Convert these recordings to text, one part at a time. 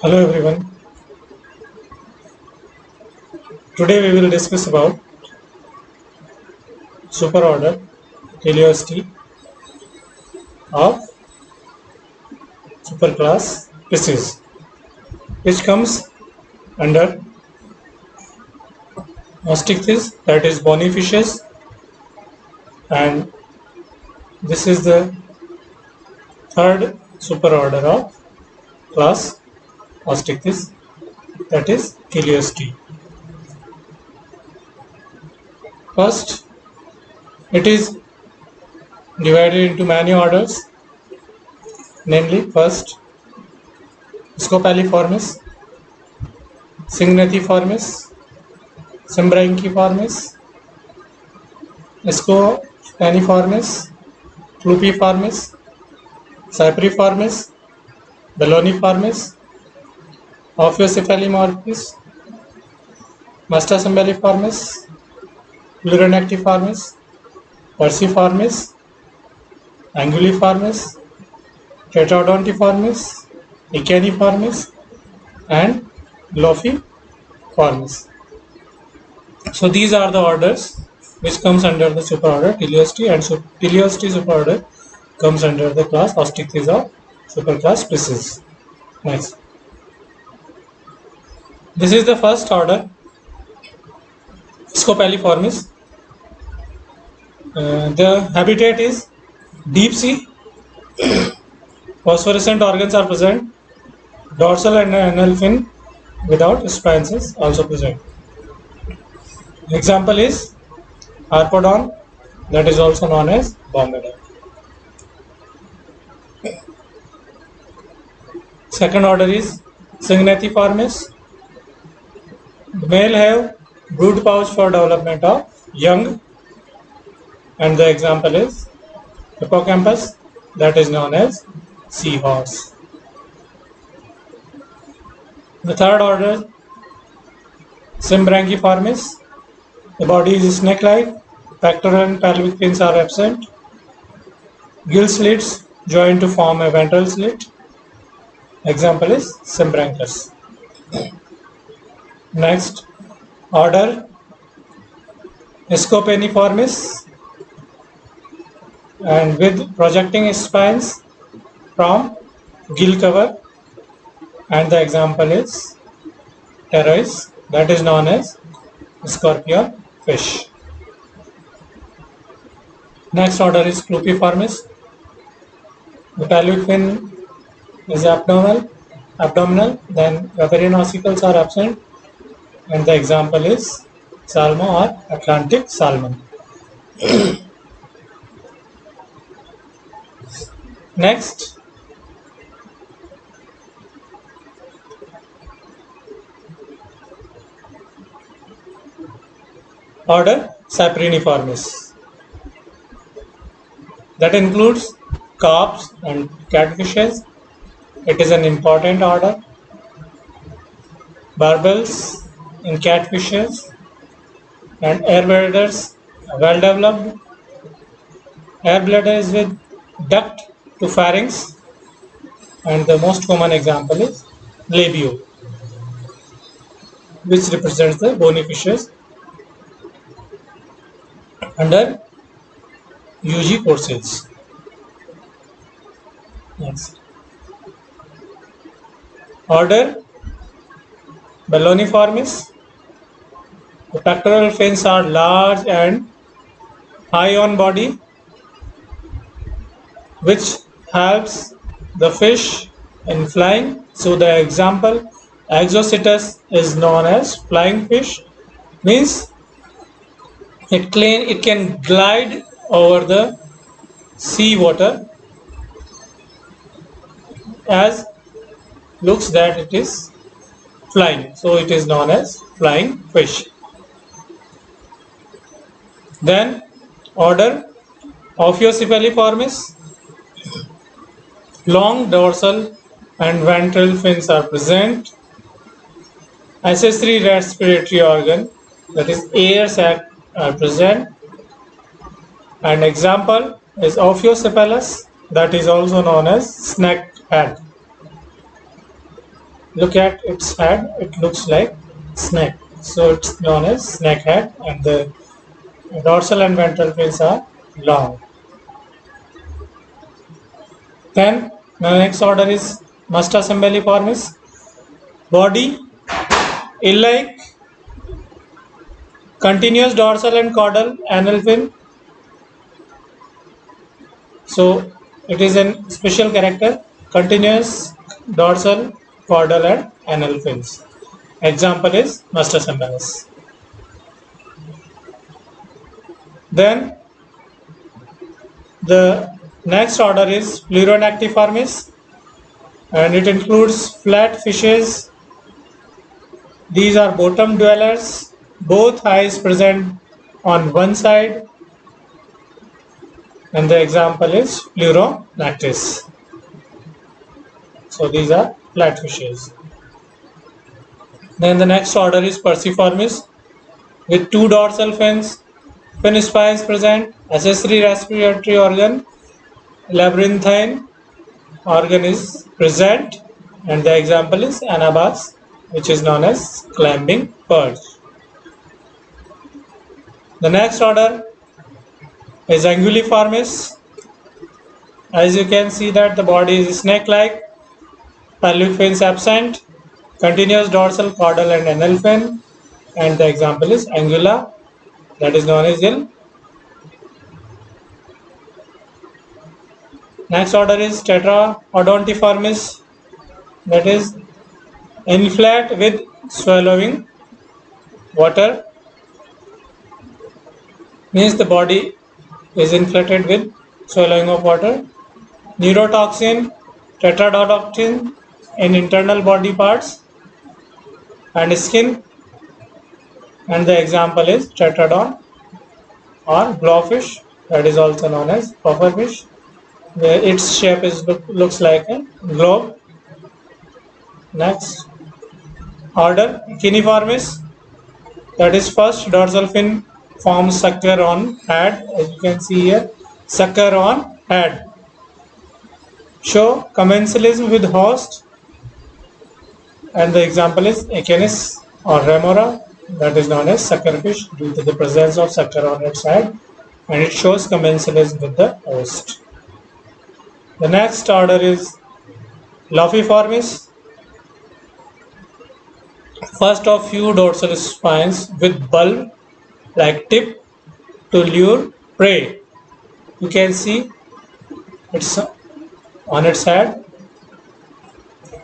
Hello everyone. Today we will discuss about superorder teleostei of superclass species, which comes under Osteichthyes, that is bony fishes, and this is the third superorder of class Osteichthyes, that is teleostei. First, it is divided into many orders, namely first Scopaliformis, Syngnathiformis, Symbryanchiformis, Scopaniformis, Clupiformis, Cypriformis, Belloniformis, Ophiocephalimorphis, Mastasymbaliformis, Pleuronectiformis, Perciformis, Anguilliformis, Tetraodontiformis, Echiniformis, and Lophiformis. So these are the orders which comes under the superorder Teleostei, and Teleostei superorder comes under the class Osteichthyes of superclass species. Next, this is the first order Scopaliformis. The habitat is deep sea. Phosphorescent organs are present. Dorsal and anal fin without spines is also present. Example is Harpodon, that is also known as Bombedan. Second order is Syngnathiformis. The male have brood pouch for development of young, and the example is Hippocampus, that is known as seahorse. The third order Symbryanchiformis. The body is snake-like. Pectoral and pelvic fins are absent. Gill slits join to form a ventral slit. Example is Symbryanchus. Next order Scopaniformis, and with projecting spines from gill cover, and the example is Pterois, that is known as scorpion fish. Next order is Clupiformis. The pelvic fin is abdominal, then rubberine ossicles are absent, and the example is Salmo or Atlantic salmon. Next, order Cypriniformis. That includes carps and catfishes. It is an important order. Barbels in catfishes and air bladders well developed. Air bladder is with duct to pharynx, and the most common example is labio, which represents the bony fishes under UG courses. Next, order Belloniformis. The pectoral fins are large and high on body, which helps the fish in flying. So the example Exocetus is known as flying fish, means it can glide over the sea water, as looks that it is flying, so it is known as flying fish. Then order Ophiocephalyformis. Long dorsal and ventral fins are present. Accessory respiratory organ, that is air sac, are present. An example is Ophiocephalus, that is also known as snake head. Look at its head, it looks like snake. So it's known as snake head, and the dorsal and ventral fins are long. Then the next order is Mustus embelliformis. Body eel-like, continuous dorsal and caudal anal fin. So it is a special character, continuous dorsal, caudal and anal fins. Example is Mustus embellis. Then the next order is Pleuronectiformis, and it includes flat fishes. These are bottom dwellers, both eyes present on one side, and the example is Pleuronectis. So these are flat fishes. Then the next order is Perciformis with two dorsal fins, fin spines present, accessory respiratory organ, labyrinthine organ is present, and the example is Anabas, which is known as climbing perch. The next order is Anguilliformis. As you can see that the body is snake-like, pelvic fins absent, continuous dorsal, caudal and anal fin, and the example is Angula, that is known as gill. Next order is Tetraodontiformis, that is inflat with swallowing water, means the body is inflated with swallowing of water. Neurotoxin, tetrodotoxin in internal body parts and skin, and the example is Tetradon or blowfish, that is also known as pufferfish. Its shape is looks like a globe. Next order Echiniformis, that is first dorsal fin forms sucker on head, as you can see here, sucker on head. Show commensalism with host, and the example is Echinus or Remora, that is known as suckerfish due to the presence of sucker on its head, and it shows commensalism with the host. The next order is Lophiformis. First of few dorsal spines with bulb like tip to lure prey. You can see it's on its head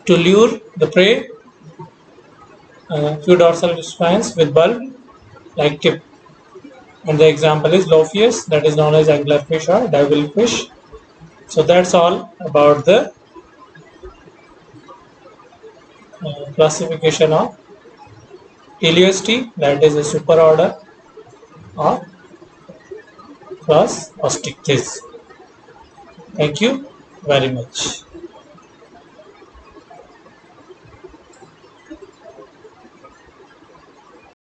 to lure the prey. Few dorsal spines with bulb like tip, and the example is Lophius, that is known as anglerfish or devilfish. So that's all about the classification of Teleosti, that is a superorder of class Osteichthyes. Thank you very much.